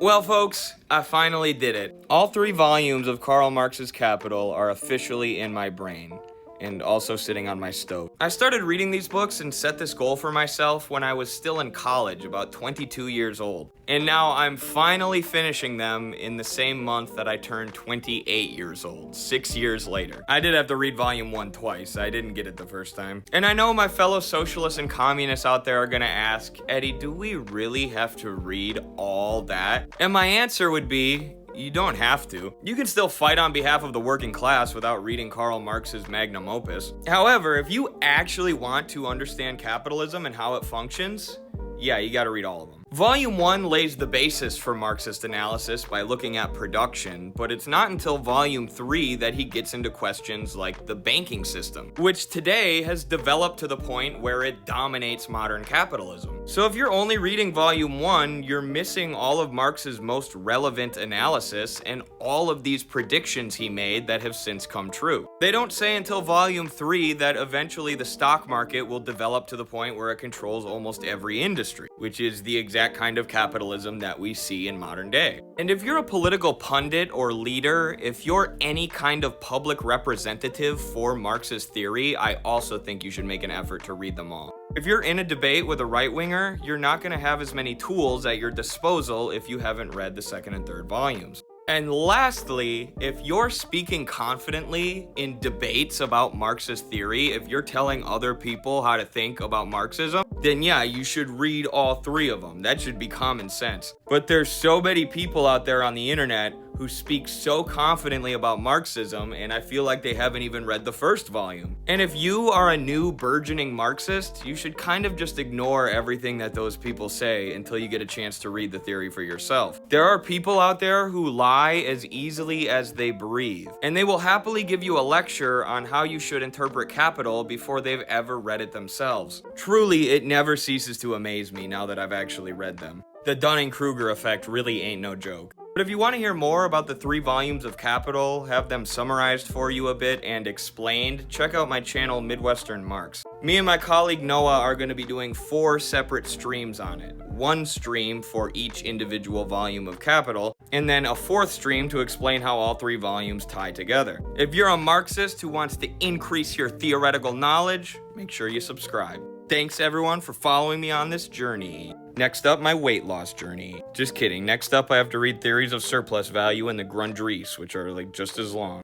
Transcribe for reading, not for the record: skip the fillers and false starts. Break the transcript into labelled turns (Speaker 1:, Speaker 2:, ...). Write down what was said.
Speaker 1: Well, folks, I finally did it. All 3 volumes of Karl Marx's Capital are officially in my brain, and also sitting on my stove. I started reading these books and set this goal for myself when I was still in college, about 22 years old. And now I'm finally finishing them in the same month that I turned 28 years old, 6 years later. I did have to read volume 1 twice. I didn't get it the first time. And I know my fellow socialists and communists out there are gonna ask, Eddie, do we really have to read all that? And my answer would be, you don't have to. You can still fight on behalf of the working class without reading Karl Marx's magnum opus. However, if you actually want to understand capitalism and how it functions, yeah, you gotta read all of them. Volume 1 lays the basis for Marxist analysis by looking at production, but it's not until Volume 3 that he gets into questions like the banking system, which today has developed to the point where it dominates modern capitalism. So if you're only reading Volume 1, you're missing all of Marx's most relevant analysis and all of these predictions he made that have since come true. They don't say until Volume 3 that eventually the stock market will develop to the point where it controls almost every industry, which is the exact kind of capitalism that we see in modern day. And if you're a political pundit or leader, if you're any kind of public representative for Marx's theory, I also think you should make an effort to read them all. If you're in a debate with a right-winger, you're not going to have as many tools at your disposal if you haven't read the second and third volumes. And lastly, if you're speaking confidently in debates about Marxist theory, if you're telling other people how to think about Marxism, then yeah, you should read all 3 of them. That should be common sense. But there's so many people out there on the internet who speak so confidently about Marxism, and I feel like they haven't even read the first volume. And if you are a new burgeoning Marxist, you should kind of just ignore everything that those people say until you get a chance to read the theory for yourself. There are people out there who lie as easily as they breathe, and they will happily give you a lecture on how you should interpret Capital before they've ever read it themselves. Truly, it never ceases to amaze me now that I've actually read them. The Dunning-Kruger effect really ain't no joke. But if you want to hear more about the 3 volumes of Capital, have them summarized for you a bit and explained, check out my channel Midwestern Marx. Me and my colleague Noah are going to be doing 4 separate streams on it. 1 stream for each individual volume of Capital, and then a 4th stream to explain how all 3 volumes tie together. If you're a Marxist who wants to increase your theoretical knowledge, make sure you subscribe. Thanks everyone for following me on this journey. Next up, my weight loss journey. Just kidding. Next up, I have to read Theories of Surplus Value and the Grundrisse, which are like just as long.